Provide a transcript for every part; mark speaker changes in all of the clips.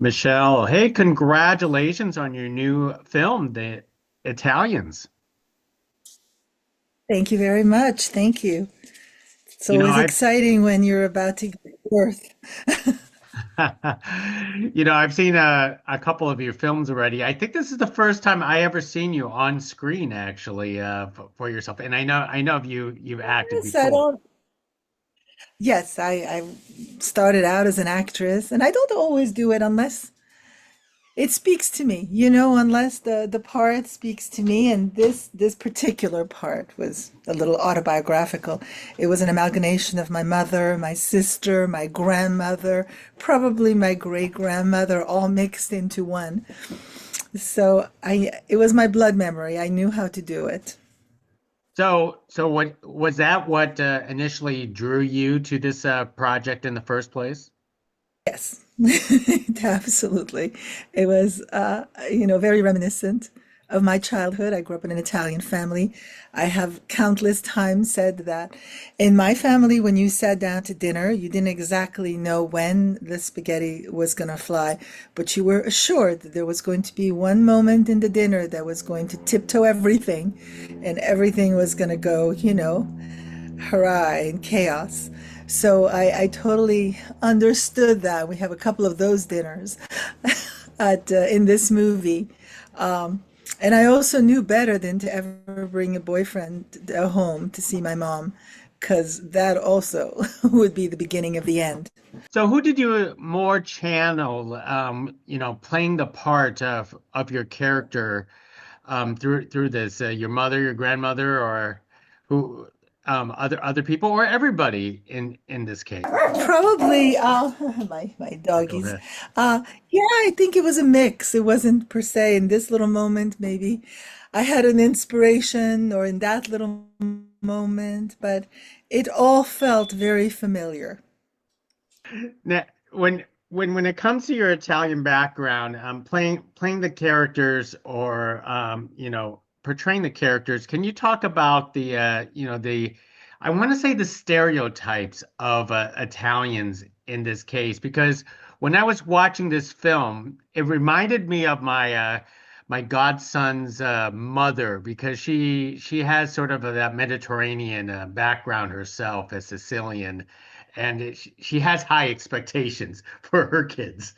Speaker 1: Michelle, hey, congratulations on your new film, The Italians.
Speaker 2: Thank you very much. Thank you. It's
Speaker 1: You know,
Speaker 2: always
Speaker 1: I've
Speaker 2: exciting when you're about to give birth.
Speaker 1: I've seen a couple of your films already. I think this is the first time I ever seen you on screen actually for yourself. And I know you've acted
Speaker 2: Yes, I
Speaker 1: before.
Speaker 2: don't. Yes, I started out as an actress, and I don't always do it unless it speaks to me, unless the part speaks to me. And this particular part was a little autobiographical. It was an amalgamation of my mother, my sister, my grandmother, probably my great grandmother, all mixed into one. So it was my blood memory. I knew how to do it.
Speaker 1: So what was that what initially drew you to this project in the first place?
Speaker 2: Yes, absolutely. It was, very reminiscent of my childhood. I grew up in an Italian family. I have countless times said that in my family, when you sat down to dinner, you didn't exactly know when the spaghetti was going to fly, but you were assured that there was going to be one moment in the dinner that was going to tiptoe everything, and everything was going to go, hurrah and chaos. So I totally understood that. We have a couple of those dinners at in this movie. And I also knew better than to ever bring a boyfriend home to see my mom, because that also would be the beginning of the end.
Speaker 1: So who did you more channel, playing the part of your character through this? Your mother, your grandmother, or who other people, or everybody in this case?
Speaker 2: Probably my
Speaker 1: Go
Speaker 2: doggies.
Speaker 1: ahead.
Speaker 2: Yeah, I think it was a mix. It wasn't per se in this little moment, maybe I had an inspiration or in that little moment, but it all felt very familiar.
Speaker 1: Now, when it comes to your Italian background, playing the characters or portraying the characters, can you talk about the I want to say the stereotypes of Italians in this case? Because when I was watching this film, it reminded me of my godson's mother because she has sort of that Mediterranean background herself as Sicilian, and she has high expectations for her kids.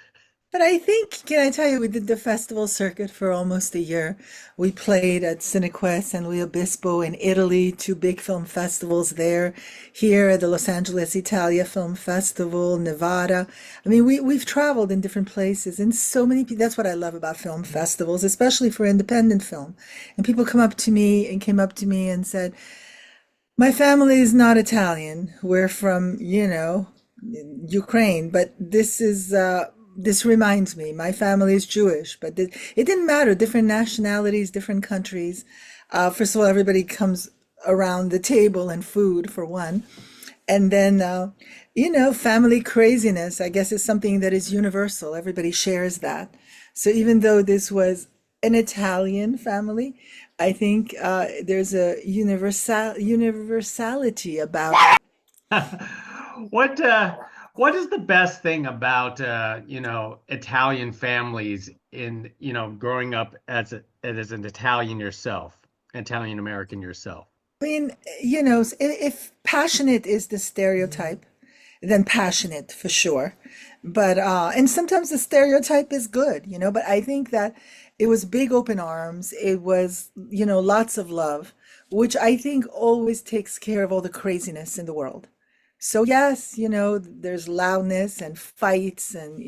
Speaker 2: But I think, can I tell you, we did the festival circuit for almost a year. We played at Cinequest and Rio Obispo in Italy, two big film festivals there. Here at the Los Angeles Italia Film Festival, Nevada. I mean, we've traveled in different places, and so many people. That's what I love about film festivals, especially for independent film. And people came up to me and said, "My family is not Italian. We're from, Ukraine, but this reminds me, my family is Jewish, but it didn't matter. Different nationalities, different countries. First of all, everybody comes around the table and food for one. And then, family craziness, I guess, is something that is universal. Everybody shares that. So even though this was an Italian family, I think there's a universality about it.
Speaker 1: What what is the best thing about Italian families in growing up as an Italian yourself, Italian American yourself?
Speaker 2: I mean, if passionate is the stereotype, then passionate for sure. But and sometimes the stereotype is good, but I think that it was big open arms. It was, lots of love, which I think always takes care of all the craziness in the world. So yes, there's loudness and fights and,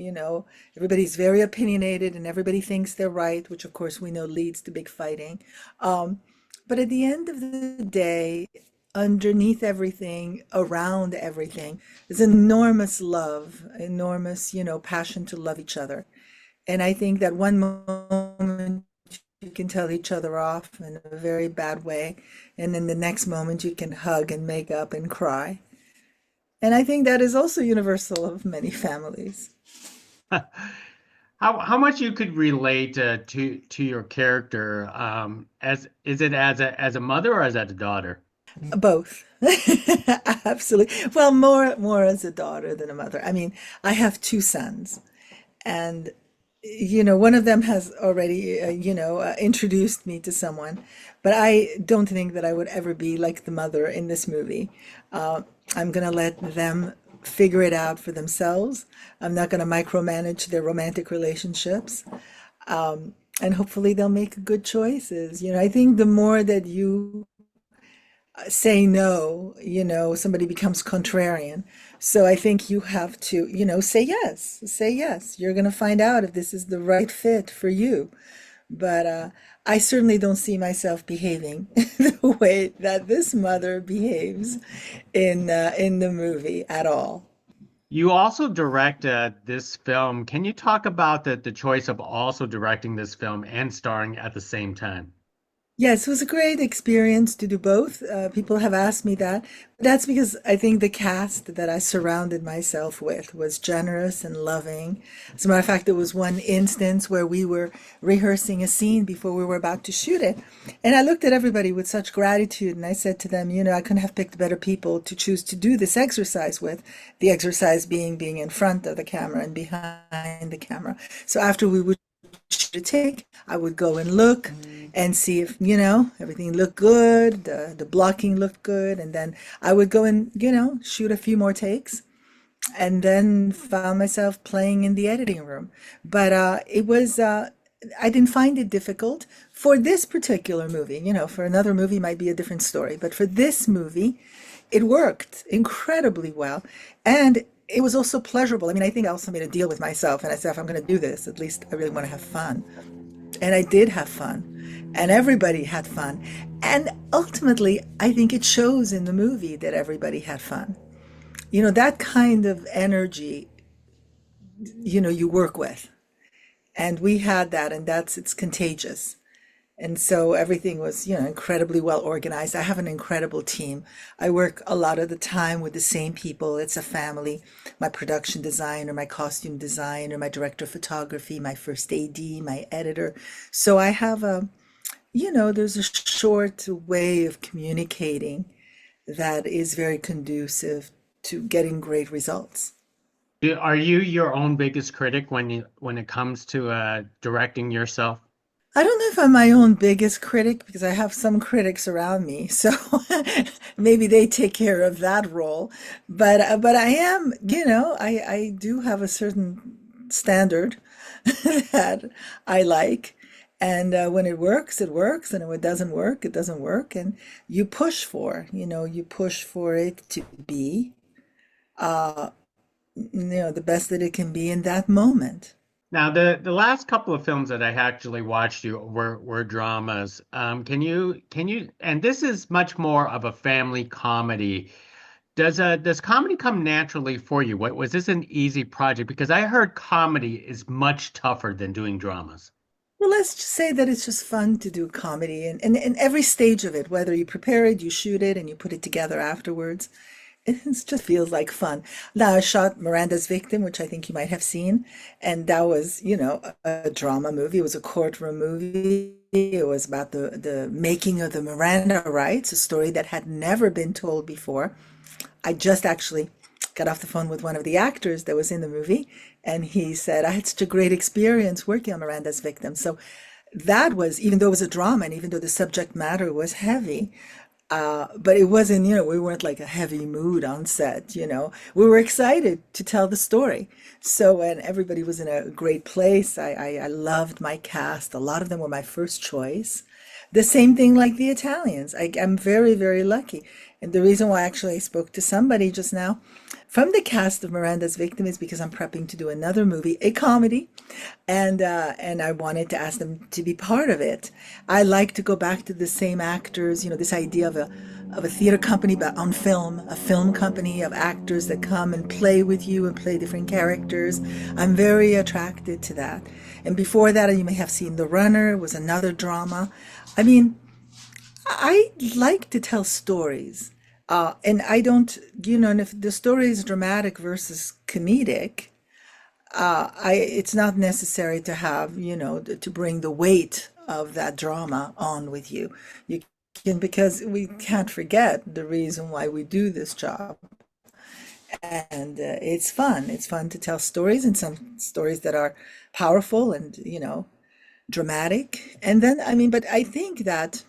Speaker 2: everybody's very opinionated and everybody thinks they're right, which of course we know leads to big fighting. Um, but at the end of the day, underneath everything, around everything, is enormous love, enormous, passion to love each other. And I think that one moment you can tell each other off in a very bad way, and then the next moment you can hug and make up and cry. And I think that is also universal of many families.
Speaker 1: How much you could relate to your character as is it as a mother or as a daughter?
Speaker 2: Both. Absolutely. Well, more as a daughter than a mother. I mean, I have two sons, and one of them has already, introduced me to someone, but I don't think that I would ever be like the mother in this movie. Uh, I'm gonna let them figure it out for themselves. I'm not gonna micromanage their romantic relationships. And hopefully they'll make good choices. I think the more that you say no, somebody becomes contrarian. So I think you have to, say yes, say yes. You're going to find out if this is the right fit for you. But I certainly don't see myself behaving the way that this mother behaves in the movie at all.
Speaker 1: You also direct this film. Can you talk about the choice of also directing this film and starring at the same time?
Speaker 2: Yes, it was a great experience to do both. People have asked me that. That's because I think the cast that I surrounded myself with was generous and loving. As a matter of fact, there was one instance where we were rehearsing a scene before we were about to shoot it. And I looked at everybody with such gratitude and I said to them, I couldn't have picked better people to choose to do this exercise with. The exercise being in front of the camera and behind the camera. So after we would to take, I would go and look and see if, everything looked good, the blocking looked good, and then I would go and, shoot a few more takes and then found myself playing in the editing room. But I didn't find it difficult for this particular movie. For another movie might be a different story, but for this movie, it worked incredibly well. And it was also pleasurable. I mean, I think I also made a deal with myself, and I said, if I'm going to do this, at least I really want to have fun. And I did have fun, and everybody had fun. And ultimately, I think it shows in the movie that everybody had fun. That kind of energy, you work with. And we had that, and it's contagious. And so everything was, incredibly well organized. I have an incredible team. I work a lot of the time with the same people. It's a family. My production designer, my costume designer, my director of photography, my first AD, my editor. So I have there's a short way of communicating that is very conducive to getting great results.
Speaker 1: Are you your own biggest critic when it comes to directing yourself?
Speaker 2: I don't know if I'm my own biggest critic because I have some critics around me, so maybe they take care of that role. But I am, I do have a certain standard that I like, and when it works, it works, and when it doesn't work, it doesn't work, and you push for it to be, the best that it can be in that moment.
Speaker 1: Now, the last couple of films that I actually watched you were dramas. And this is much more of a family comedy. Does comedy come naturally for you? What was this an easy project? Because I heard comedy is much tougher than doing dramas.
Speaker 2: Well, let's just say that it's just fun to do comedy and every stage of it, whether you prepare it, you shoot it, and you put it together afterwards. It just feels like fun. Now, I shot Miranda's Victim, which I think you might have seen, and that was, a drama movie. It was a courtroom movie. It was about the making of the Miranda rights, a story that had never been told before. I just actually got off the phone with one of the actors that was in the movie, and he said, I had such a great experience working on Miranda's Victim. So that was, even though it was a drama and even though the subject matter was heavy, but it wasn't, we weren't like a heavy mood on set. We were excited to tell the story. So, and everybody was in a great place. I loved my cast. A lot of them were my first choice. The same thing like the Italians. I'm very, very lucky. And the reason why actually I spoke to somebody just now from the cast of Miranda's Victim is because I'm prepping to do another movie, a comedy, and I wanted to ask them to be part of it. I like to go back to the same actors, this idea of a theater company but on film, a film company of actors that come and play with you and play different characters. I'm very attracted to that. And before that, you may have seen The Runner, was another drama. I mean, I like to tell stories. And I don't, and if the story is dramatic versus comedic, it's not necessary to have, to bring the weight of that drama on with you. You can, because we can't forget the reason why we do this job. And it's fun. It's fun to tell stories, and some stories that are powerful and, dramatic. And then, I mean, but I think that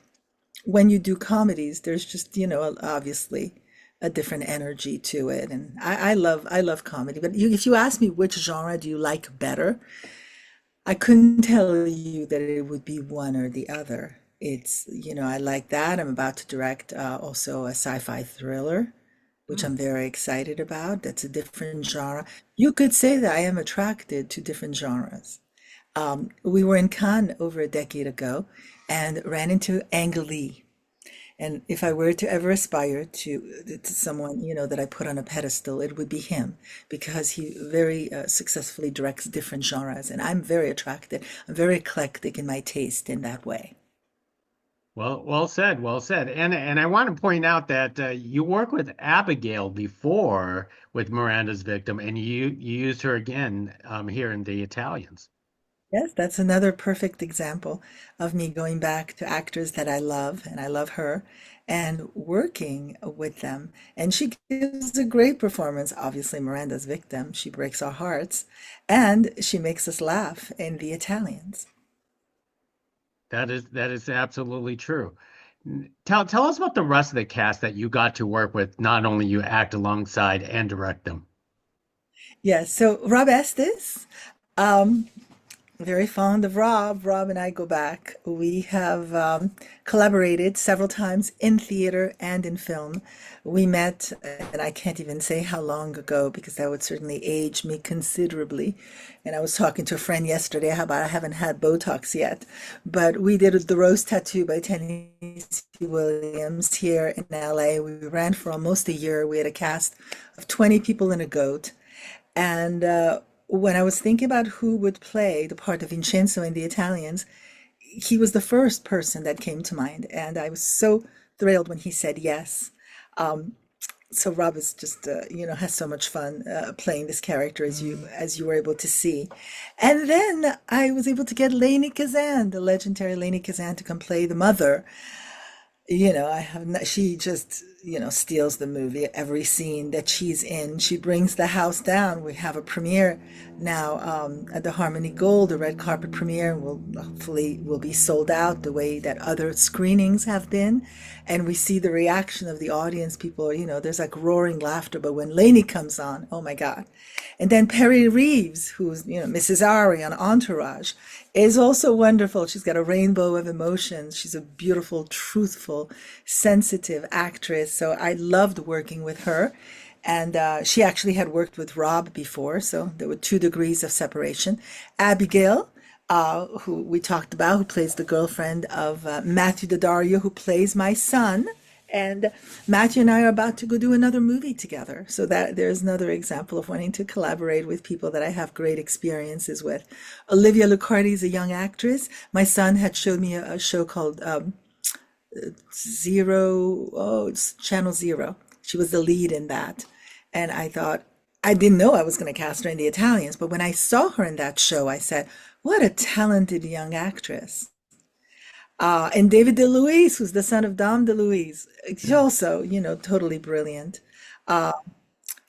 Speaker 2: when you do comedies, there's just, obviously a different energy to it. And I love comedy. But if you ask me which genre do you like better, I couldn't tell you that it would be one or the other. It's, I like that. I'm about to direct also a sci-fi thriller, which
Speaker 1: Hmm.
Speaker 2: I'm very excited about. That's a different genre. You could say that I am attracted to different genres. We were in Cannes over a decade ago and ran into Ang Lee. And if I were to ever aspire to someone, that I put on a pedestal, it would be him because he very successfully directs different genres. And I'm very attracted. I'm very eclectic in my taste in that way.
Speaker 1: Well, well said, well said. And I want to point out that you worked with Abigail before with Miranda's Victim, and you used her again here in The Italians.
Speaker 2: Yes, that's another perfect example of me going back to actors that I love, and I love her, and working with them. And she gives a great performance. Obviously, Miranda's Victim, she breaks our hearts, and she makes us laugh in The Italians.
Speaker 1: That is absolutely true. Tell us about the rest of the cast that you got to work with. Not only you act alongside and direct them.
Speaker 2: Yes, so Rob Estes, um, very fond of Rob. Rob and I go back. We have collaborated several times in theater and in film. We met, and I can't even say how long ago because that would certainly age me considerably. And I was talking to a friend yesterday how about I haven't had Botox yet. But we did The Rose Tattoo by Tennessee Williams here in LA. We ran for almost a year. We had a cast of 20 people and a goat. And when I was thinking about who would play the part of Vincenzo in The Italians, he was the first person that came to mind. And I was so thrilled when he said yes. Um, so Rob is just, has so much fun playing this character as you were able to see. And then I was able to get Lanie Kazan, the legendary Lanie Kazan, to come play the mother. I have not, she just, steals the movie. Every scene that she's in, she brings the house down. We have a premiere now at the Harmony Gold, a red carpet premiere. Will hopefully will be sold out the way that other screenings have been. And we see the reaction of the audience. People, there's like roaring laughter. But when Lainey comes on, oh my God. And then Perrey Reeves, who's, Mrs. Ari on Entourage, is also wonderful. She's got a rainbow of emotions. She's a beautiful, truthful, sensitive actress. So I loved working with her. And she actually had worked with Rob before, so there were 2 degrees of separation. Abigail, who we talked about, who plays the girlfriend of Matthew Daddario, who plays my son. And Matthew and I are about to go do another movie together. So that there's another example of wanting to collaborate with people that I have great experiences with. Olivia Lucardi is a young actress. My son had showed me a show called Zero. Oh, it's Channel Zero. She was the lead in that. And I thought, I didn't know I was going to cast her in The Italians. But when I saw her in that show, I said, what a talented young actress. And David DeLuise, who's the son of Dom DeLuise, he's also, totally brilliant. Uh,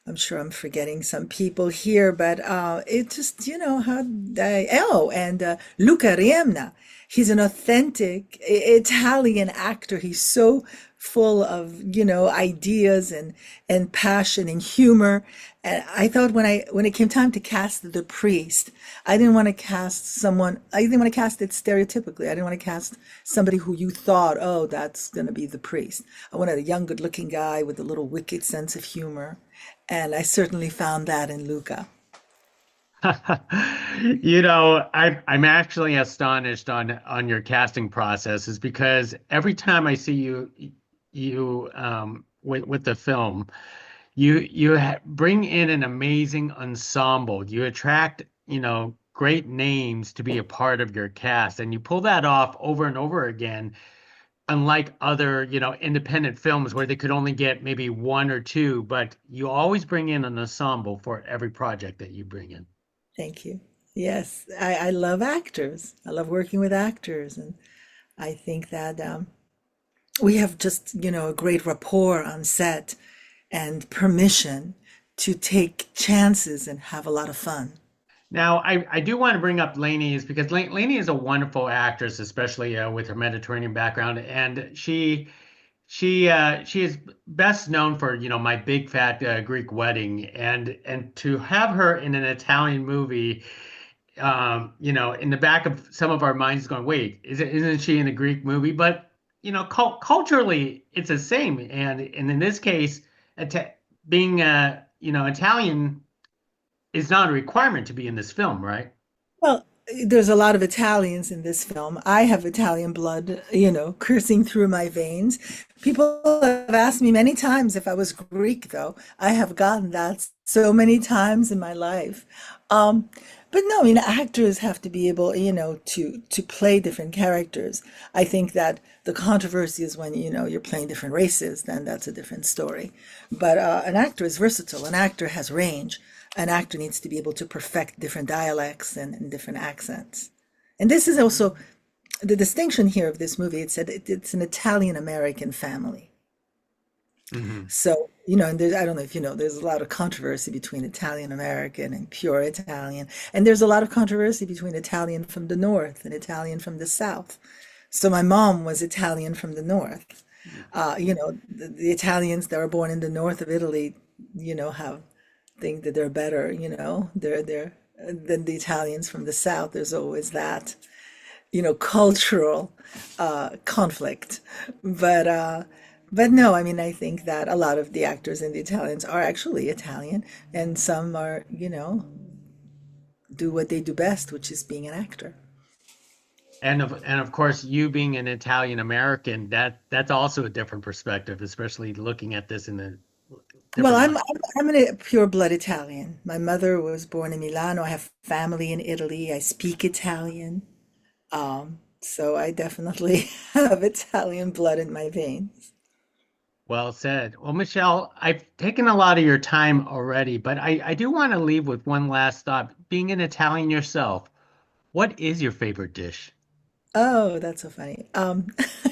Speaker 2: I'm sure I'm forgetting some people here, but it just, and Luca Riemma. He's an authentic Italian actor. He's so full of, ideas and passion and humor. And I thought when it came time to cast the priest, I didn't want to cast it stereotypically. I didn't want to cast somebody who you thought, oh, that's going to be the priest. I wanted a young, good-looking guy with a little wicked sense of humor. And I certainly found that in Luca.
Speaker 1: I'm actually astonished on your casting processes because every time I see you with the film, you bring in an amazing ensemble. You attract, great names to be a part of your cast, and you pull that off over and over again. Unlike other, independent films where they could only get maybe one or two, but you always bring in an ensemble for every project that you bring in.
Speaker 2: Thank you. Yes, I love actors. I love working with actors. And I think that we have just, a great rapport on set and permission to take chances and have a lot of fun.
Speaker 1: Now, I do want to bring up Lanie is because Lanie is a wonderful actress, especially with her Mediterranean background, and she is best known for, My Big Fat Greek Wedding, and to have her in an Italian movie, in the back of some of our minds going, wait, isn't she in a Greek movie? But culturally, it's the same, and in this case, Ita being Italian is not a requirement to be in this film, right?
Speaker 2: Well, there's a lot of Italians in this film. I have Italian blood, coursing through my veins. People have asked me many times if I was Greek, though. I have gotten that so many times in my life. Um, but no, I mean, actors have to be able, to play different characters. I think that the controversy is when, you're playing different races, then that's a different story. But an actor is versatile. An actor has range. An actor needs to be able to perfect different dialects and different accents. And this is also the distinction here of this movie. It said it's an Italian-American family.
Speaker 1: Hmm.
Speaker 2: So, and I don't know if you know, there's a lot of controversy between Italian-American and pure Italian. And there's a lot of controversy between Italian from the north and Italian from the south. So my mom was Italian from the north. The Italians that were born in the north of Italy, have think that they're better, they're than the Italians from the South. There's always that, cultural conflict. But no, I mean, I think that a lot of the actors in the Italians are actually Italian, and some are, do what they do best, which is being an actor.
Speaker 1: And of course, you being an Italian American, that's also a different perspective, especially looking at this in a
Speaker 2: Well,
Speaker 1: different light.
Speaker 2: I'm a pure blood Italian. My mother was born in Milano. I have family in Italy. I speak Italian. So I definitely have Italian blood in my veins.
Speaker 1: Well said. Well, Michelle, I've taken a lot of your time already, but I do want to leave with one last thought. Being an Italian yourself, what is your favorite dish?
Speaker 2: Oh, that's so funny.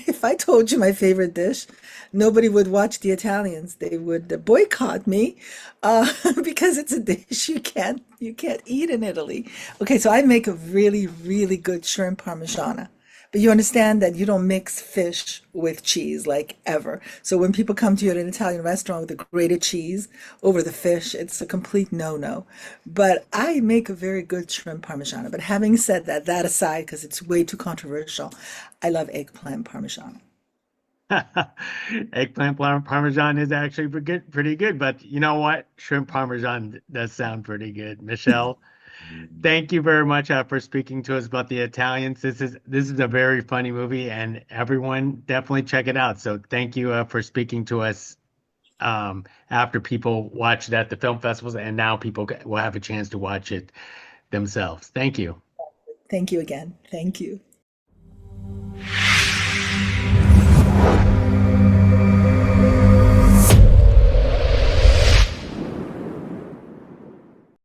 Speaker 2: If I told you my favorite dish, nobody would watch the Italians. They would boycott me, because it's a dish you can't eat in Italy. Okay, so I make a really, really good shrimp parmigiana. But you understand that you don't mix fish with cheese like ever. So when people come to you at an Italian restaurant with a grated cheese over the fish, it's a complete no-no. But I make a very good shrimp parmigiana. But having said that, that aside, because it's way too controversial, I love eggplant parmigiana.
Speaker 1: Eggplant parmesan is actually pretty good, but you know what? Shrimp parmesan does sound pretty good. Michelle, thank you very much for speaking to us about the Italians. This is a very funny movie, and everyone definitely check it out. So thank you for speaking to us after people watched it at the film festivals, and now people will have a chance to watch it themselves. Thank you.
Speaker 2: Thank you again. Thank you.